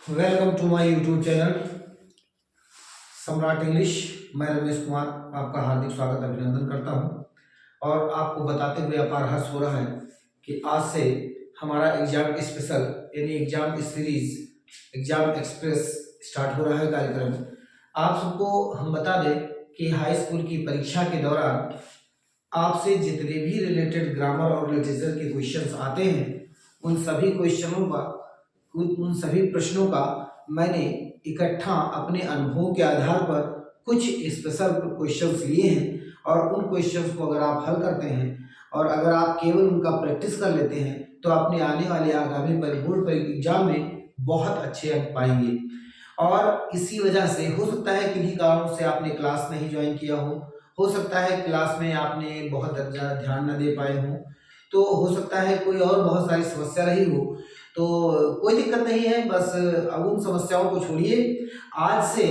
Welcome to my YouTube channel Samrat English. मैं रमेश कुमार आपका हार्दिक स्वागत अभिनंदन करता हूं और आपको बताते हुए अपार हर्ष हो रहा है कि आज से हमारा एग्जाम स्पेशल यानी exam series exam express start हो रहा है कार्यक्रम। आप सबको हम बता दें कि हाई स्कूल की परीक्षा के दौरान आपसे जितने भी रिलेटेड ग्रामर और लिटरेचर के क्वेश्चंस आते हैं उन सभी प्रश्नों का मैंने इकट्ठा अपने अनुभवों के आधार पर कुछ स्पेशल क्वेश्चंस लिए हैं और उन क्वेश्चंस को अगर आप हल करते हैं और अगर आप केवल उनका प्रैक्टिस कर लेते हैं तो अपने आने वाले आगामी बोर्ड एग्जाम में बहुत अच्छे अंक पाएंगे। और इसी वजह से हो सकता है किन्हीं कारणों से आपने क्लास नहीं ज्वाइन किया हो सकता है क्लास में आपने बहुत ज़्यादा ध्यान न दे पाए हो, तो हो सकता है कोई और बहुत सारी समस्या रही हो। तो कोई दिक्कत नहीं है, बस अब उन समस्याओं को छोड़िए। आज से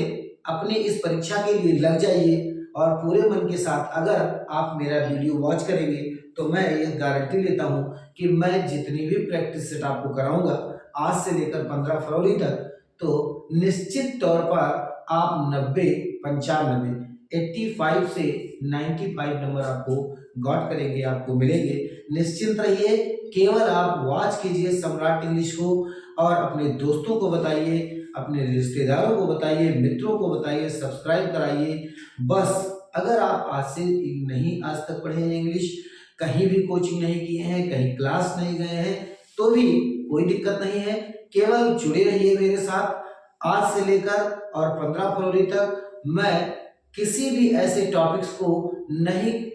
अपने इस परीक्षा के लिए लग जाइए और पूरे मन के साथ अगर आप मेरा वीडियो वॉच करेंगे तो मैं ये गारंटी लेता हूँ कि मैं जितनी भी प्रैक्टिस सेट आपको कराऊंगा आज से लेकर 15 फरवरी तक, तो निश्चित तौर पर आप 90 95 85 से 95 नंबर आपको गॉट करेंगे, आपको मिलेंगे। निश्चिंत रहिए, केवल आप वॉच कीजिए सम्राट इंग्लिश को और अपने दोस्तों को बताइए, अपने रिश्तेदारों को बताइए, मित्रों को बताइए, सब्सक्राइब कराइए। बस अगर आप आज तक पढ़े हैं इंग्लिश, कहीं भी कोचिंग नहीं किए हैं, कहीं क्लास नहीं गए हैं, तो भी कोई दिक्कत नहीं है। केवल जुड़े रहिए मेरे साथ। आज से लेकर और 15 फरवरी तक मैं किसी भी ऐसे टॉपिक्स को नहीं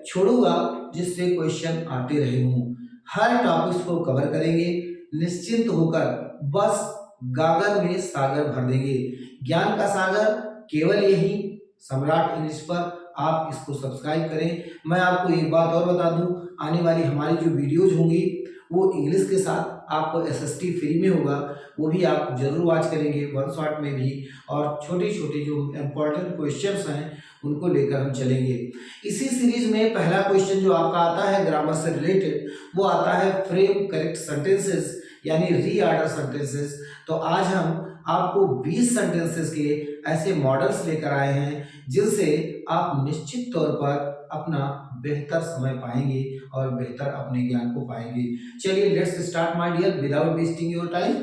छोड़ूंगा जिससे क्वेश्चन आते रहे हों। हर टॉपिक्स को कवर करेंगे, निश्चिंत होकर बस गागर में सागर भर देंगे। ज्ञान का सागर केवल यही सम्राट इंग्लिश पर। आप इसको सब्सक्राइब करें। मैं आपको एक बात और बता दूं, आने वाली हमारी जो वीडियोज होंगी वो इंग्लिश के साथ आपको एसएसटी फ्री में होगा, वो भी आप जरूर वॉच करेंगे, वन शॉट में भी। और छोटे छोटे जो इम्पोर्टेंट क्वेश्चंस हैं उनको लेकर हम चलेंगे। इसी सीरीज में पहला क्वेश्चन जो आपका आता है ग्रामर से रिलेटेड, वो आता है फ्रेम करेक्ट सेंटेंसेस यानी रीऑर्डर सेंटेंसेस। तो आज हम आपको 20 सेंटेंसेस के ऐसे मॉडल्स लेकर आए हैं जिनसे आप निश्चित तौर पर अपना बेहतर समय पाएंगे और बेहतर अपने ज्ञान को पाएंगे। चलिए let's start my dear without wasting your time.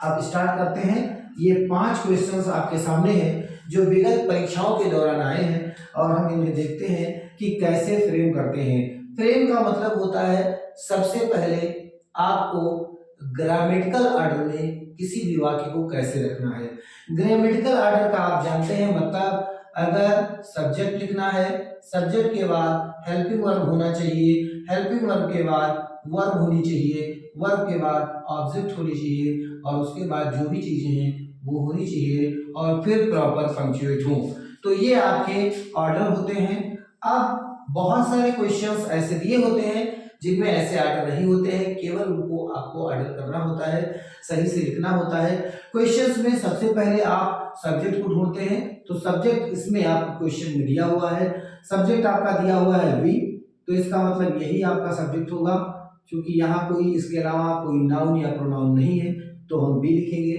अब स्टार्ट करते हैं। ये 5 क्वेश्चंस आपके सामने हैं जो विगत परीक्षाओं के दौरान आए हैं और हम इन्हें देखते हैं कि कैसे फ्रेम करते हैं। फ्रेम का मतलब होता है सबसे पहले आपको ग्रामेटिकल ऑर्डर में किसी भी वाक्य को कैसे रखना है। ग्रामेटिकल ऑर्डर का आप जानते हैं मतलब, अगर सब्जेक्ट लिखना है, सब्जेक्ट के बाद हेल्पिंग वर्ब होना चाहिए, हेल्पिंग वर्ब के बाद वर्ब होनी चाहिए, वर्ब के बाद ऑब्जेक्ट होनी चाहिए और उसके बाद जो भी चीजें हैं वो होनी चाहिए और फिर प्रॉपर पंक्चुएट हो। तो ये आपके ऑर्डर होते हैं। अब बहुत सारे क्वेश्चंस ऐसे दिए होते हैं जिनमें ऐसे ऑर्डर नहीं होते हैं, केवल उनको आपको ऑर्डर करना होता है, सही से लिखना होता है। क्वेश्चंस में सबसे पहले आप सब्जेक्ट को ढूंढते हैं, तो सब्जेक्ट इसमें आपको क्वेश्चन में दिया हुआ है, सब्जेक्ट आपका दिया हुआ है वी, तो इसका मतलब यही आपका सब्जेक्ट होगा। क्योंकि यहाँ कोई इसके अलावा कोई नाउन या प्रोनाउन नहीं है तो हम बी लिखेंगे।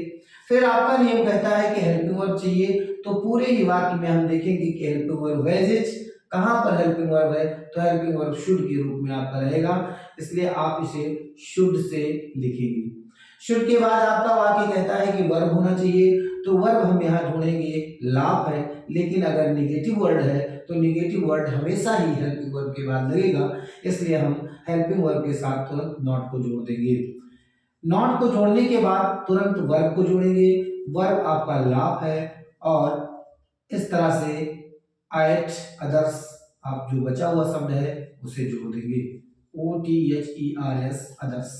फिर आपका नियम कहता है कि हेल्पिंग वर्ब चाहिए, तो पूरे ही वाक्य में हम देखेंगे कि हेल्पिंग वर्ब वेजेज, कहां पर हेल्पिंग वर्ब है, तो हेल्पिंग वर्ब शुड के रूप में आपका रहेगा, इसलिए आप इसे शुड से लिखेंगे। शुड के बाद आपका वाक्य कहता है कि वर्ब होना चाहिए, तो वर्ब हम यहाँ ढूंढेंगे लाभ है, लेकिन अगर निगेटिव वर्ड है तो निगेटिव वर्ड हमेशा ही हेल्पिंग वर्ब के बाद लगेगा, इसलिए हम हेल्पिंग वर्ब के साथ तुरंत नॉट को जोड़ देंगे। नॉट को जोड़ने के बाद तुरंत वर्ब को जोड़ेंगे, वर्ब आपका लाभ है और इस तरह से एट अदर्स आप जो बचा हुआ शब्द है उसे जोड़ देंगे, OTHERS अदर्स।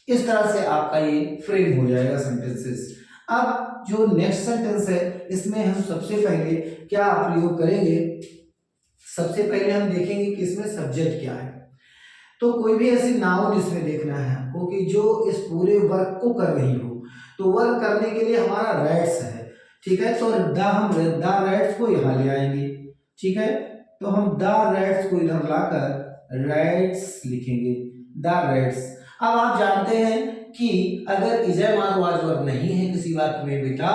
इस तरह से आपका ये फ्रेम हो जाएगा सेंटेंसेस। अब जो नेक्स्ट सेंटेंस है इसमें हम सबसे पहले क्या प्रयोग करेंगे, सबसे पहले हम देखेंगे कि इसमें सब्जेक्ट क्या है। तो कोई भी ऐसी नाउन इसमें देखना है आपको कि जो इस पूरे वर्क को कर रही हो, तो वर्क करने के लिए हमारा राइट्स है, ठीक है, तो हम द राइट्स को यहाँ ले आएंगे, ठीक है, तो हम द राइट्स को इधर लाकर राइट्स लिखेंगे, द राइट्स। अब आप जानते हैं कि अगर is am are was verb नहीं है किसी वाक्य में बेटा,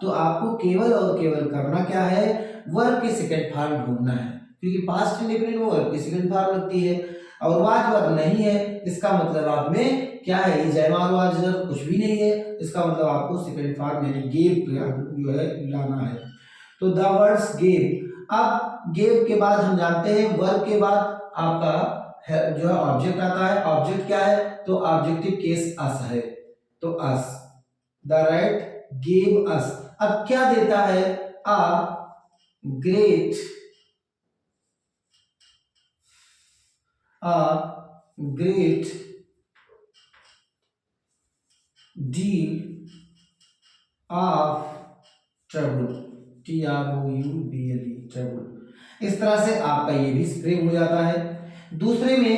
तो आपको केवल और केवल करना क्या है, वर्ब की सेकंड फॉर्म ढूंढना है, क्योंकि पास्ट इंडेफिनिट में वर्ब की सेकंड फॉर्म लगती है और वाज वर्ब नहीं है, इसका मतलब आप में क्या है, is am are was verb कुछ भी नहीं है, इसका मतलब आपको सेकंड फॉर्म यानी गेव जो है लाना है। तो द वर्ड्स गेव, अब गेव के बाद हम जानते हैं वर्ब के बाद आपका जो है ऑब्जेक्ट आता है, ऑब्जेक्ट क्या है, तो ऑब्जेक्टिव केस अस है, तो अस, द राइट गेव अस। अब क्या देता है, a great deal of trouble, TROUBLE trouble. इस तरह से आपका ये भी स्प्रेग हो जाता है। दूसरे में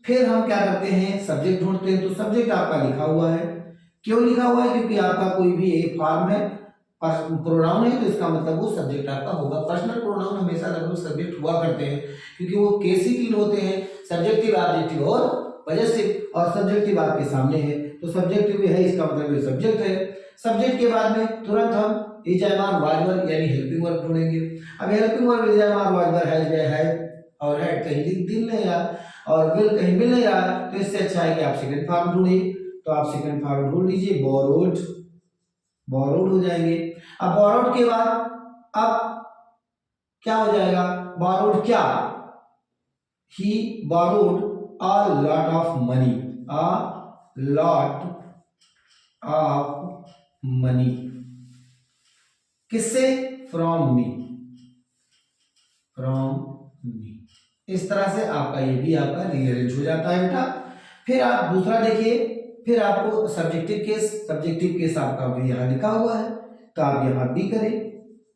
फिर हम क्या करते हैं, सब्जेक्ट ढूंढते हैं, तो सब्जेक्ट आपका लिखा हुआ है, क्यों लिखा हुआ है, क्योंकि आपका कोई भी एक फॉर्म है, प्रोनाउन है, तो इसका मतलब वो सब्जेक्ट आपका होगा। पर्सनल प्रोनाउन हमेशा लगभग सब्जेक्ट हुआ करते हैं, क्योंकि वो केसी तीन होते हैं, सब्जेक्टिव, ऑब्जेक्टिव और पजेसिव, और सब्जेक्टिव आपके सामने है, तो सब्जेक्टिव भी है, इसका मतलब ये सब्जेक्ट है। सब्जेक्ट के बाद में तुरंत हम is am are was verb यानी हेल्पिंग वर्ब ढूंढेंगे। अब helping verb is am are was verb है और हेड कहीं दिल नहीं रहा और विल कहीं मिल नहीं रहा, तो इससे अच्छा है कि आप सेकंड फॉर्म ढूंढिए, तो आप सेकंड फॉर्म ढूंढ लीजिए, बोरोड, बोरोड हो जाएंगे। अब बोरोड के बाद अब क्या हो जाएगा, बोरोड क्या, he borrowed a lot of money, a lot of money, किससे, फ्रॉम मी, फ्रॉम मी। इस तरह से आपका ये भी आपका रीअरेंज हो जाता है बेटा। फिर आप दूसरा देखिए, फिर आपको सब्जेक्टिव केस आपका भी यहाँ लिखा हुआ है, तो आप यहाँ बी करें,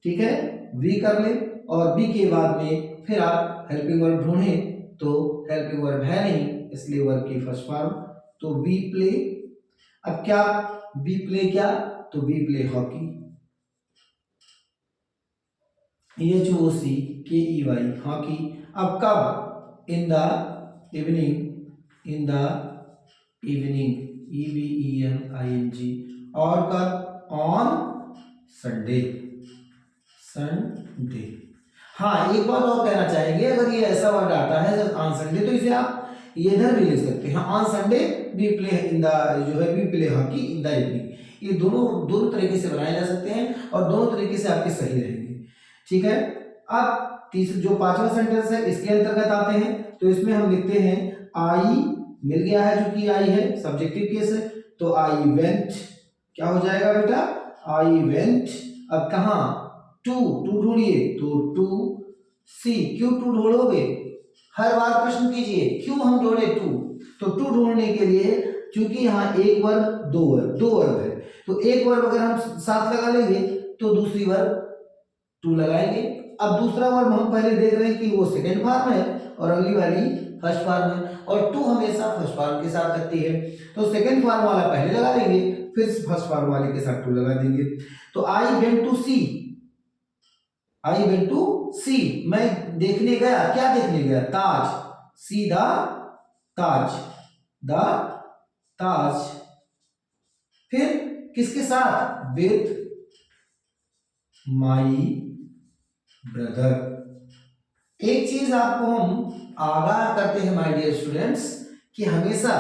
ठीक है, वी कर ले, और बी के बाद में फिर आप हेल्पिंग वर्ब ढूंढें, तो हेल्पिंग वर्ब है नहीं, इसलिए वर्ब की फर्स्ट फॉर्म, तो बी प्ले। अब क्या, बी प्ले क्या, तो B play hockey, HOCKEY hockey. अब कब, in the evening, in the evening, EVENING, और कब, ऑन संडे, संडे। हाँ, एक बात और कहना चाहेंगे, अगर ये ऐसा वर्ड आता है ऑन संडे, तो इसे आप ये इधर भी ले सकते हैं, on Sunday we play in the, जो है we play hockey in the evening. ये दोनों तरीके से बनाए जा सकते हैं और दोनों तरीके से आपके सही रहेंगे, ठीक है। अब तीसरा जो पांचवा सेंटेंस है, इसके अंतर्गत आते हैं, तो इसमें हम लिखते हैं आई, मिल गया है, जो कि आई है, सब्जेक्टिव केस है, तो आई वेंट, क्या हो जाएगा बेटा, आई वेंट। अब कहाँ, टू ढूंढिए, तो टू सी, क्यों टू ढूंढोगे, हर बार प्रश्न कीजिए क्यों हम ढूंढे टू, तो टू ढूंढने के लिए, क्योंकि यहाँ एक वर्ब दो वर्ब है, तो एक वर्ब अगर हम साथ लगा लेंगे तो दूसरी वर्ब टू लगाएंगे। अब दूसरा वर्ब हम पहले देख रहे हैं कि वो सेकंड फॉर्म है और अगली वाली फर्स्ट फॉर्म है, और टू हमेशा फर्स्ट फॉर्म के साथ लगती है, तो सेकंड फॉर्म वाला पहले लगा देंगे, फिर फर्स्ट फॉर्म वाले के साथ टू लगा देंगे। तो I went to see, I went to see, मैं देखने गया, क्या देखने गया, ताज, सी द ताज, द ताज। फिर किसके साथ, विथ माई ब्रदर। एक चीज आपको हम आगाह करते हैं माय डियर स्टूडेंट्स, कि हमेशा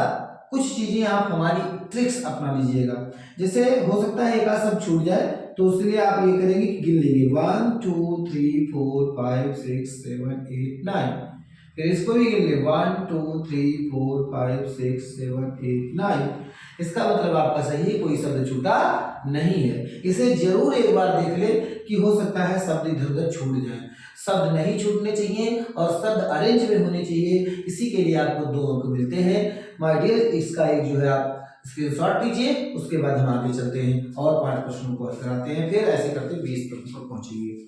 कुछ चीजें आप हमारी ट्रिक्स अपना लीजिएगा, जैसे हो सकता है एक आध शब्द छूट जाए, तो उसके लिए आप ये करेंगे कि गिन लेंगे 1 2 3 4 5 6 7 8 9, फिर इसको भी गिन ले 1 2 3 4 5 6 7 8 9। इसका मतलब आपका सही है, कोई शब्द छूटा नहीं है। इसे जरूर एक बार देख ले कि हो सकता है शब्द इधर उधर छूट जाए, शब्द नहीं छूटने चाहिए और शब्द अरेंज में होने चाहिए, इसी के लिए आपको 2 अंक मिलते हैं माय डियर। इसका एक जो है आप स्क्रीनशॉट लीजिए, उसके बाद हम आगे चलते हैं और 5 प्रश्नों को हल कराते हैं, फिर ऐसे करते 20 प्रश्न पर पहुंचेंगे।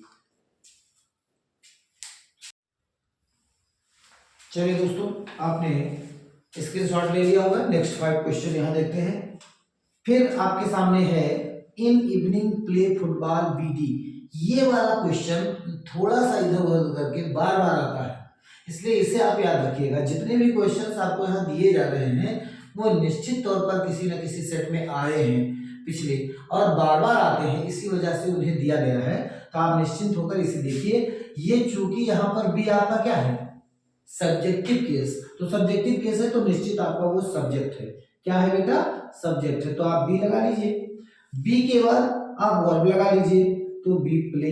चलिए दोस्तों, आपने स्क्रीनशॉट ले लिया होगा, नेक्स्ट 5 क्वेश्चन यहाँ देखते हैं। फिर आपके सामने है in evening play football BD। ये वाला क्वेश्चन थोड़ा सा इधर उधर करके बार बार आता है, इसलिए इसे आप याद रखिएगा। जितने भी क्वेश्चंस आपको यहाँ दिए जा रहे हैं वो निश्चित तौर पर किसी न किसी सेट में आए हैं पिछले, और बार बार आते हैं, इसी वजह से उन्हें दिया गया है। तो आप निश्चिंत होकर इसे देखिए। ये चूंकि यहाँ पर भी आपका क्या है, सब्जेक्टिव केस, तो सब्जेक्टिव केस है तो निश्चित आपका वो सब्जेक्ट है। क्या है बेटा, सब्जेक्ट है, तो आप बी लगा लीजिए। बी के बाद आप वर्ब लगा लीजिए, तो B play,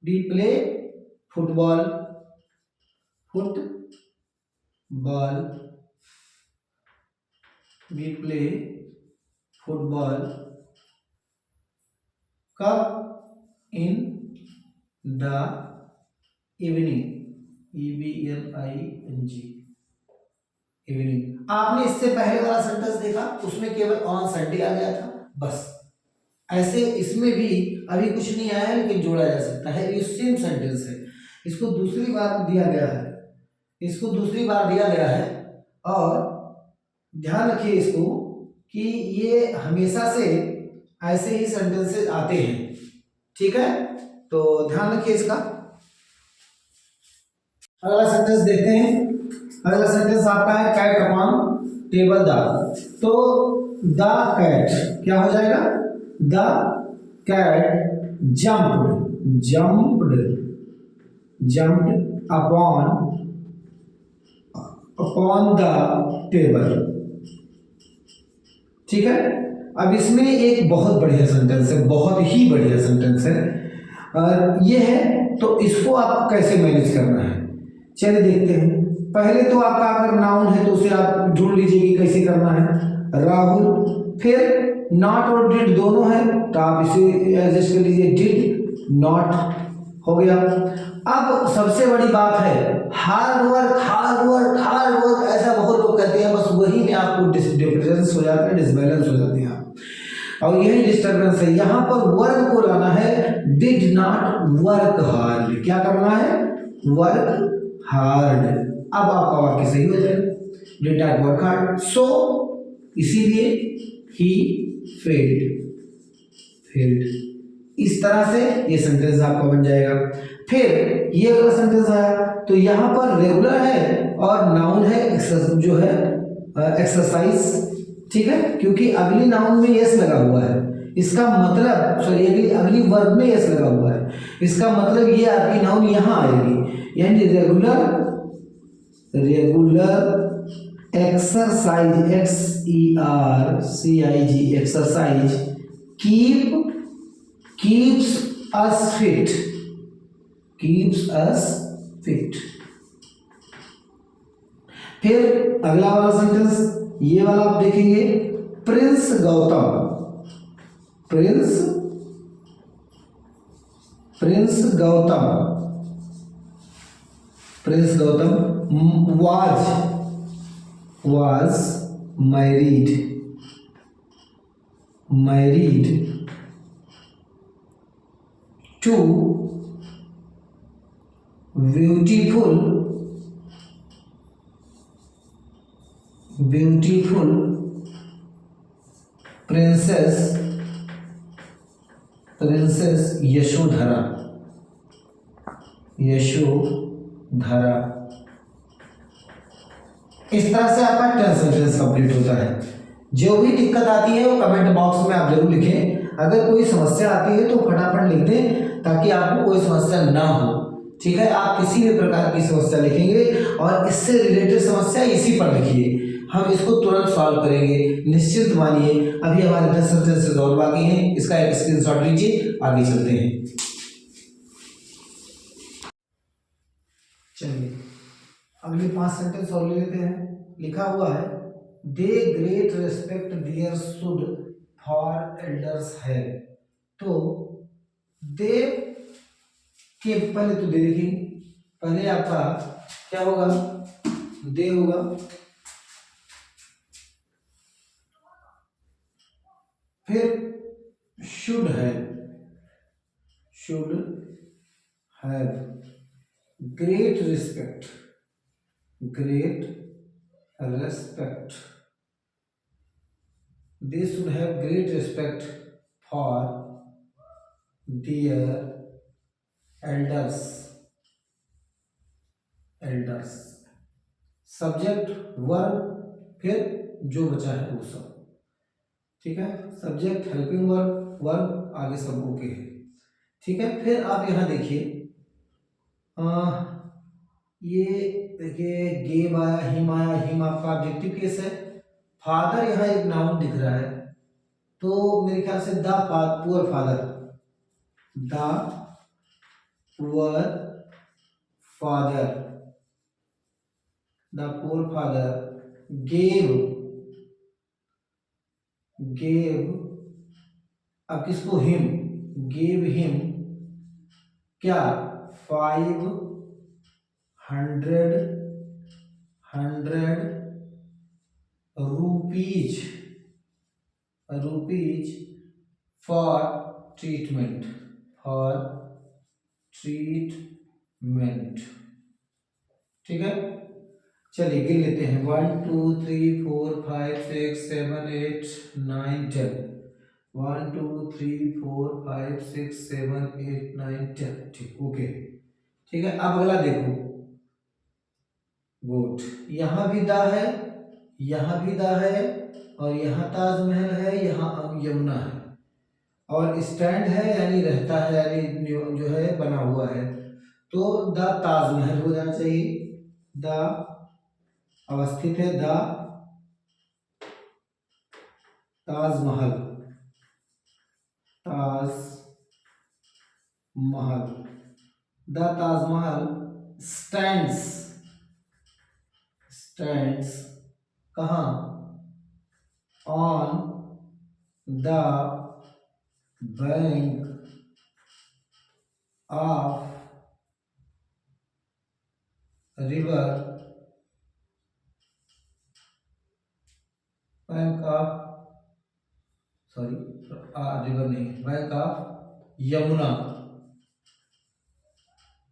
be play football, football, be play football, कब, in the evening, EVNING, evening. आपने इससे पहले वाला सेंटेंस देखा, उसमें केवल ऑन संडे आ गया था, बस। ऐसे इसमें भी अभी कुछ नहीं आया है, लेकिन जोड़ा जा सकता है, ये सेम सेंटेंस है। इसको दूसरी बार दिया गया है, इसको दूसरी बार दिया गया है, और ध्यान रखिए इसको कि ये हमेशा से ऐसे ही सेंटेंसेस आते हैं, ठीक है, तो ध्यान रखिए इसका। अगला सेंटेंस देखते हैं। अगला सेंटेंस आपका है कैट अपॉन टेबल द, तो द कैट क्या हो जाएगा, the cat jumped upon the table, ठीक है। अब इसमें एक बहुत बढ़िया सेंटेंस है, बहुत ही बढ़िया सेंटेंस है, ये है, तो इसको आप कैसे मैनेज करना है, चलिए देखते हैं। पहले तो आपका अगर नाउन है तो उसे आप ढूंढ लीजिए कि कैसे करना है। राहुल, फिर नॉट और डिड दोनों है, तो आप इसे एडजस्ट कर लीजिए, डिड नॉट हो गया। अब सबसे बड़ी बात है हार्ड वर्क, ऐसा बहुत लोग कहते हैं, बस वही में आपको डिफरेंस हो जाता है, डिसबैलेंस हो जाते हैं आप, और यही डिस्टर्बेंस है। यहां पर वर्क को लाना है, डिड नॉट वर्क हार्ड, क्या करना है, वर्क हार्ड। अब आपका वाक्य सही हो जाएगा, डिड नॉट वर्क हार्ड, सो इसीलिए ही फेल्ड, इस तरह से ये सेंटेंस आपका बन जाएगा। फिर ये अगला सेंटेंस आया, तो यहां पर रेगुलर है और नाउन है जो है एक्सरसाइज, ठीक है, क्योंकि अगली नाउन में यस लगा हुआ है, इसका मतलब सॉरी अगली वर्ब में यस लगा हुआ है, इसका मतलब ये आपकी नाउन यहां आएगी, यानी regular exercise, exercise keeps us fit। फिर अगला वाला सेंटेंस, ये वाला आप देखेंगे, Prince Gautam was married to beautiful princess Yashodhara. इस तरह से आपका 10 सेंटेंस कंप्लीट होता है। जो भी दिक्कत आती है वो कमेंट बॉक्स में आप जरूर लिखें, अगर कोई समस्या आती है तो फटाफट लिख दें ताकि आपको कोई समस्या ना हो, ठीक है। आप किसी भी प्रकार की समस्या लिखेंगे और इससे रिलेटेड समस्या इसी पर लिखिए, हम इसको तुरंत सॉल्व करेंगे, निश्चित मानिए। अभी हमारे 10 सेंटेंसेस और बाकी हैं, इसका एक स्क्रीनशॉट लीजिए, आगे चलते हैं। चलिए अगले 5 सेंटेंस और ले लेते हैं। लिखा हुआ है they great respect their should for elders है, तो दे के पहले तो दे लिखेंगे, पहले आपका क्या होगा, दे होगा, फिर should have great respect they should have great respect for their elders। Subject verb फिर जो बचा है वो सब। ठीक है, सब्जेक्ट, हेल्पिंग वर्ब, वर्ब, आगे सब ओके है। ठीक है, फिर आप यहाँ देखिए, ये देखिए गेम आया, हिम आया, हिम आपका ऑब्जेक्टिव केस है। फादर यहाँ एक नाउन दिख रहा है, तो मेरे ख्याल से the poor father, the poor father, the poor father gave, gave, अब किसको, हिम, गेव हिम क्या, 500 rupees, rupees for treatment, for treatment. ठीक है, चलिए गिन लेते हैं, 1 2 3 4 5 6 7 8 9 10, 1 2 3 4 5 6 7 8 9 10। ठीक, ओके। ठीक है, अब अगला देखो, गुड, यहाँ भी दा है, यहाँ भी दा है, और यहाँ ताजमहल है, यहाँ यमुना है, और स्टैंड है यानी रहता है, यानी जो है बना हुआ है, तो द ताजमहल हो जाना चाहिए, द अवस्थित है, the Taj Mahal, Taj Mahal, the Taj Mahal stands, stands कहाँ, on the bank of river, bank of, sorry river नहीं, bank of Yamuna,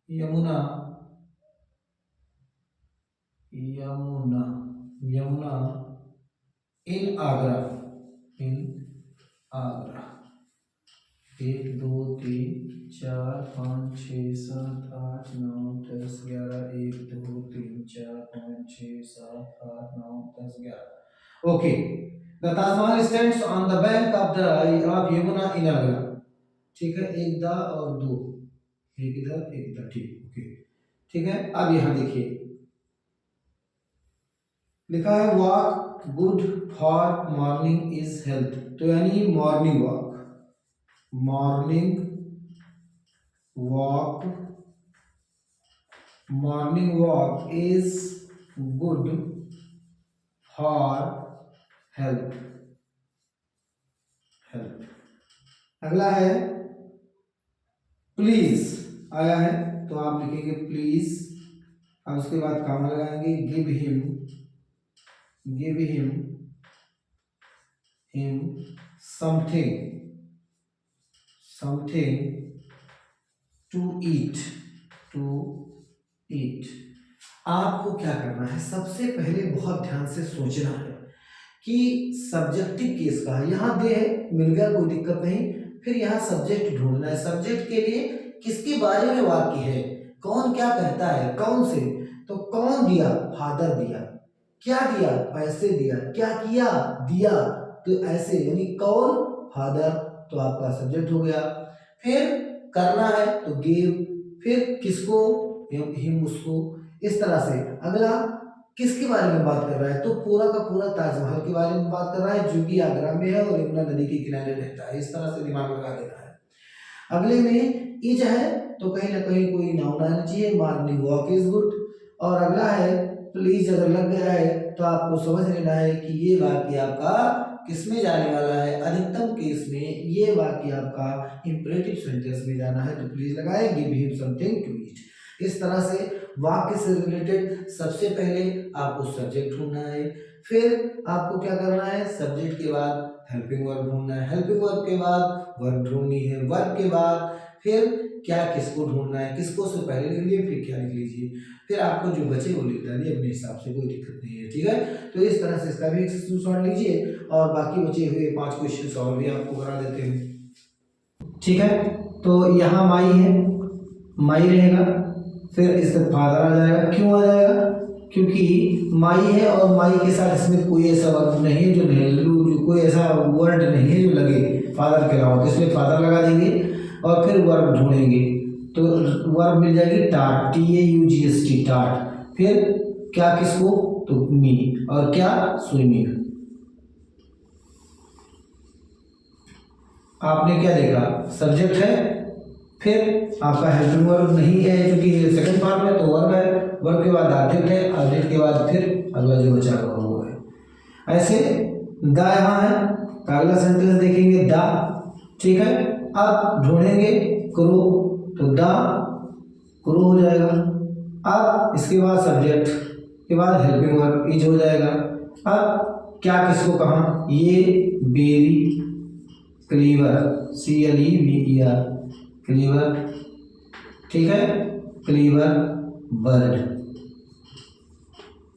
Yamuna, Yamuna, Yamuna in Agra, in Agra. 1 2 3 4 5 6 7 8 9 10 11, 1 2 3 4 5 6 7 8 9 10 11। Okay, the Taj Mahal stands on the bank of Yamuna in Agra. ठीक है, एक दा और दो, एक इधर एक इधर, ठीक, ओके। ठीक है, अब यहाँ देखिए लिखा है walk good for morning is health, तो यानी morning walk, morning walk, morning walk is good for health, health. अगला है प्लीज, आया है तो आप लिखेंगे प्लीज, अब उसके बाद काम लगाएंगे, give him, give him, him something, something to eat, to eat. आपको क्या करना है, सबसे पहले बहुत ध्यान से सोचना है कि सब्जेक्टिव केस का है, यहाँ दे है, मिल गया, कोई दिक्कत नहीं, फिर यहाँ सब्जेक्ट ढूंढना है, सब्जेक्ट के लिए किसके बारे में वाक्य है, कौन क्या कहता है, कौन से, तो कौन दिया, फादर दिया, क्या दिया, पैसे दिया, क्या किया, दिया, तो ऐसे यानी कौन, फादर, तो आपका सब्जेक्ट हो गया। फिर करना है तो गिव, फिर किसको, हिम उसको, इस तरह से। अगला किसके बारे में बात कर रहा है, तो पूरा का पूरा ताजमहल के बारे में बात कर रहा है, जो कि आगरा में है और यमुना नदी के किनारे रहता है, इस तरह से दिमाग लगा देना है। अगले में इज है तो कहीं ना कहीं कोई नाउन आना चाहिए, मॉर्निंग वॉक इज गुड, और अगला है प्लीज, अगर लग गया है तो आपको समझ लेना है कि ये वाक्य आपका किसमें जाने वाला है, अधिकतम केस में ये वाक्य आपका इंपरेटिव सेंटेंस में जाना है, तो प्लीज लगाए, give him something to eat. इस तरह से वाक्य से रिलेटेड सबसे पहले आपको सब्जेक्ट ढूंढना है, फिर आपको क्या करना है, सब्जेक्ट के बाद हेल्पिंग वर्ब ढूंढना है, हेल्पिंग वर्ब के बाद वर्ब ढूंढनी है, वर्ब के बाद फिर क्या किसको ढूंढना है, किसको से पहले लिख लीजिए, फिर क्या लिख लीजिए, फिर आपको जो बचे वो लिख डालिए अपने हिसाब से, कोई दिक्कत नहीं है। ठीक है, तो इस तरह से इसका भी स्क्रीनशॉट लीजिए, और बाकी बचे हुए 5 क्वेश्चन और भी आपको करा देते हैं। ठीक है, तो यहाँ माई है, माई रहेगा, फिर इससे फादर आ जाएगा, क्यों आ जाएगा, क्योंकि माई है और माई के साथ इसमें कोई ऐसा वर्ड नहीं है जो कोई ऐसा वर्ड नहीं है जो लगे फादर के अलावा, तो इसलिए फादर लगा देंगे और फिर वर्ब ढूंढेंगे। तो वर्ब मिल जाएगी टाट, TAUGST, टाट। फिर क्या किसको, तो मी, और क्या, स्विमिंग। आपने क्या देखा, सब्जेक्ट है, फिर आपका हेल्पिंग वर्ब नहीं है क्योंकि सेकंड पार्ट में, तो वर्ब है, वर्ब के बाद ऑब्जेक्ट है, ऑब्जेक्ट के बाद फिर अगला जो बचा हुआ वो है। ऐसे द यहाँ है, अगला सेंटेंस देखेंगे द, ठीक है। अब ढूंढेंगे क्रो, तो द क्रो हो जाएगा। अब इसके बाद सब्जेक्ट के बाद हेल्पिंग वर्ब इज हो जाएगा। अब क्या किसको कहा, ये बेरी क्लीवर, CLEVER, क्लीवर, ठीक है, clever bird.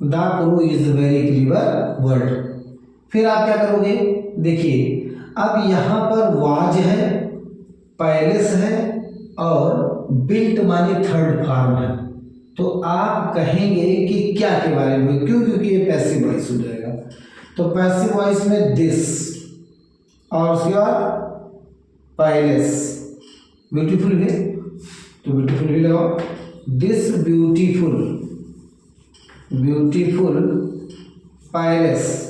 The crow is very clever bird. फिर आप क्या करोगे, देखिए अब यहाँ पर वाज है, पैलेस है और बिल्ट माने थर्ड फॉर्म है, तो आप कहेंगे कि क्या के बारे में, क्यों, क्योंकि ये पैसिव वॉइस हो जाएगा। तो पैसिव वॉइस में दिस और उसके बाद पैलेस, ब्यूटीफुल है तो ब्यूटीफुल भी लगाओ, this beautiful, beautiful palace,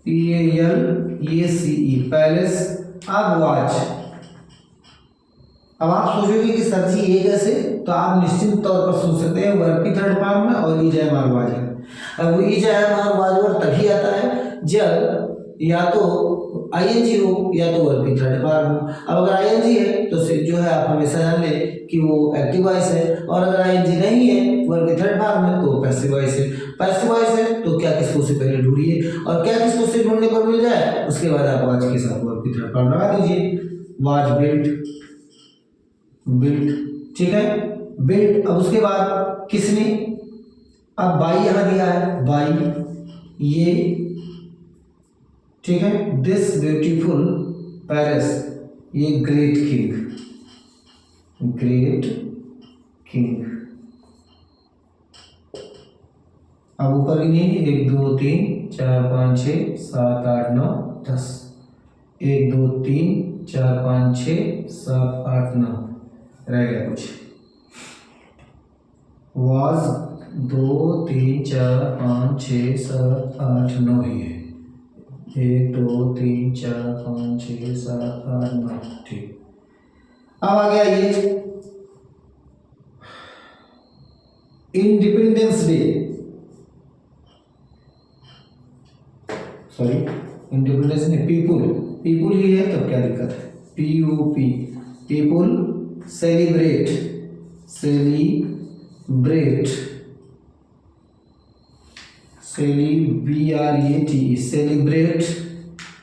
PALACE, palace. अब वाच, अब आप सोचोगे कि सर जी ये कैसे, तो आप निश्चित तौर पर सोच सकते हैं वर्ब की थर्ड फॉर्म में और ई जाए मार वाज है। अब वो ई जाए मार वाज वर्ब तभी आता है जब या तो ING हो या तो वर्ब की थर्ड फॉर्म हो। अब अगर ING है तो जो है आप हमेशा जान ले कि वो एक्टिव वॉइस है, और अगर ING नहीं है वर्ब की थर्ड फॉर्म में तो पैसिव वॉइस है। पैसिव वॉइस है तो क्या किसको से पहले ढूंढिए, और क्या किसको से ढूंढने पर मिल जाए उसके बाद आप वाज के साथ वर्ब की थर्ड फॉर्म लगा दीजिए, वाज बिल्ट, बिल्ट, ठीक है, बिल्ट। अब उसके बाद किसने, अब बाई यहाँ दिया है, बाई ये, ठीक है, दिस ब्यूटीफुल पैलेस, ये ग्रेट किंग, ग्रेट किंग। अब ऊपर ही नहीं, 1 2 3 4 5 6 7 8 9 10, 1 2 3 4 5 6 7 8 9, रह गया कुछ, वाज 2 3 4 5 6 7 8 9 ही है, 1 2 3 4 5 6 7 8 9, ठीक। अब आ गया ये इंडिपेंडेंस डे, सॉरी इंडिपेंडेंस नहीं, पीपुल, पीपुल ही है तो क्या दिक्कत है, PUP, people celebrate, celebrate, BREAT, celebrate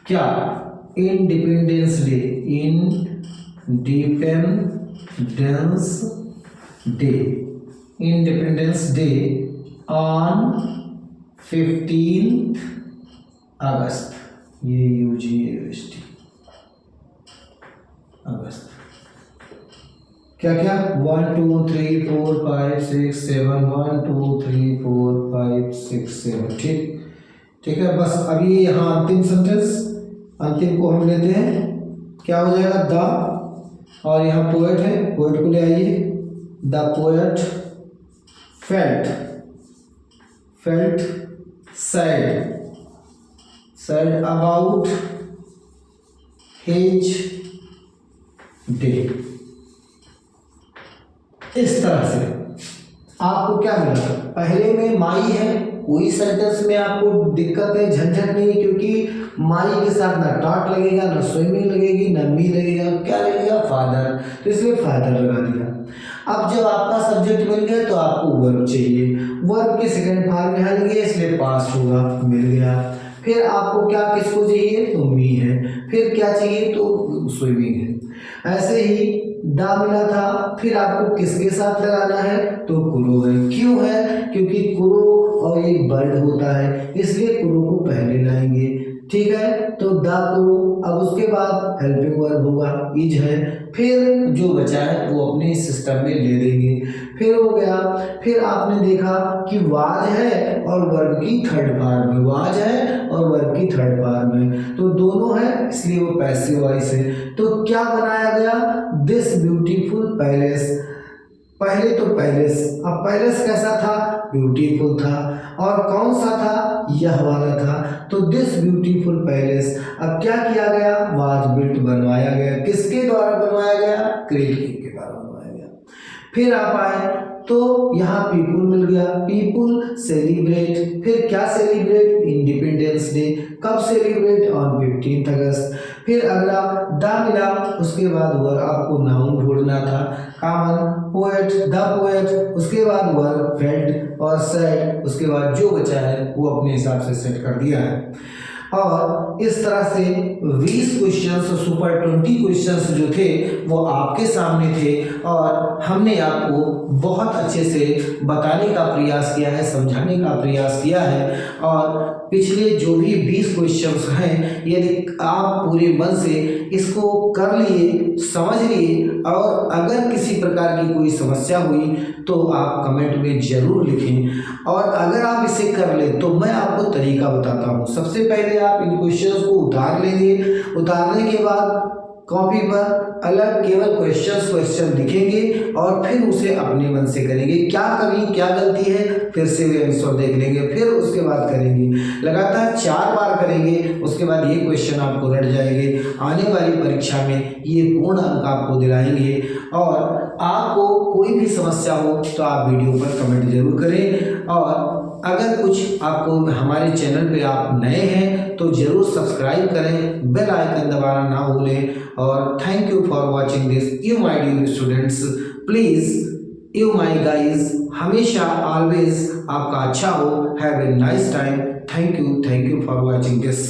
क्या, independence day, independence day, independence day on 15 August, ये UGST, अगस्त। क्या क्या, 1 2 3 4 5 6 7, 1 2 3 4 5 6 7, ठीक, ठीक है। बस अभी यहाँ अंतिम सेंटेंस, अंतिम को हम लेते हैं, क्या हो जाएगा, द, और यहाँ पोएट है, पोएट को ले आइए, the poet felt, felt sad, sad about his day. इस तरह से आपको क्या मिला, पहले में माई है, कोई सेंटेंस में आपको दिक्कत है, झंझट नहीं, क्योंकि माई के साथ ना डॉट लगेगा, ना स्विमिंग लगेगी, ना मी लगेगा, क्या लगेगा, फादर, तो इसलिए फादर लगा दिया। अब जब आपका सब्जेक्ट मिल गया तो आपको वर्ब चाहिए, वर्ब के सेकंड फॉर्म यहाँ लगे इसलिए पास्ट होगा, मिल गया। फिर आपको क्या किसको चाहिए, तो मी है, फिर क्या चाहिए, तो स्विमिंग है। ऐसे ही दा मिला था, फिर आपको किसके साथ लगाना है, तो कुरो है। क्यों है, क्योंकि कुरो और एक बर्ड होता है, इसलिए कुरो को पहले लाएंगे, ठीक है। तो दा कुरो, अब उसके बाद हेल्पिंग वर्ब होगा, इज है, फिर जो बचा है वो अपने सिस्टम में ले देंगे। फिर हो गया, फिर आपने देखा कि वाज है और वर्ब की थर्ड पार्ट में, वाज है और वर्ब की थर्ड पार्ट में, तो दोनों है इसलिए वो पैसिव वॉइस है। तो क्या बनाया गया, दिस ब्यूटीफुल पैलेस, पहले तो पैलेस, अब पैलेस कैसा था, ब्यूटीफुल था, और कौन सा था, यह वाला था, तो दिस ब्यूटीफुल पैलेस। अब क्या किया गया, वाज बिल्ट बनवाया गया, किसके द्वारा बनवाया गया, क्रेट किंग के द्वारा बनवाया गया। फिर आप आए तो यहाँ पीपुल मिल गया, पीपुल सेलिब्रेट, फिर क्या सेलिब्रेट, इंडिपेंडेंस डे, कब सेलिब्रेट, ऑन 15 अगस्त। फिर अगला द मिला, उसके बाद वर्ब, आपको नाउन ढूंढना था, कॉमन, पोएट, द पोएट, उसके बाद वर्ब, फेल्ट और सेड, उसके बाद जो बचा है वो अपने हिसाब से सेट कर दिया है। और इस तरह से 20 क्वेश्चंस सुपर 20 क्वेश्चंस जो थे वो आपके सामने थे, और हमने आपको बहुत अच्छे से बताने का प्रयास किया है, समझाने का प्रयास किया है। और पिछले जो भी 20 क्वेश्चंस हैं, यदि आप पूरे मन से इसको कर लिए, समझ लिए, और अगर किसी प्रकार की कोई समस्या हुई तो आप कमेंट में ज़रूर लिखें। और अगर आप इसे कर ले तो मैं आपको तरीका बताता हूँ। सबसे पहले आप इन क्वेश्चंस को उतार लेंगे, उतारने के बाद कॉपी पर अलग केवल क्वेश्चन लिखेंगे और फिर उसे अपने मन से करेंगे, क्या कमी क्या गलती है, फिर से वे आंसर देख लेंगे, फिर उसके बाद करेंगे, लगातार 4 बार करेंगे, उसके बाद ये क्वेश्चन आपको रट जाएंगे। आने वाली परीक्षा में ये पूर्ण अंक आपको दिलाएंगे। और आपको कोई भी समस्या हो तो आप वीडियो पर कमेंट जरूर करें, और अगर कुछ आपको हमारे चैनल पे आप नए हैं तो जरूर सब्सक्राइब करें, बेल आइकन दबाना ना भूलें। और thank you for watching this, you my dear students, please you my guys, हमेशा ऑलवेज आपका अच्छा हो, have a nice time, thank you for watching this.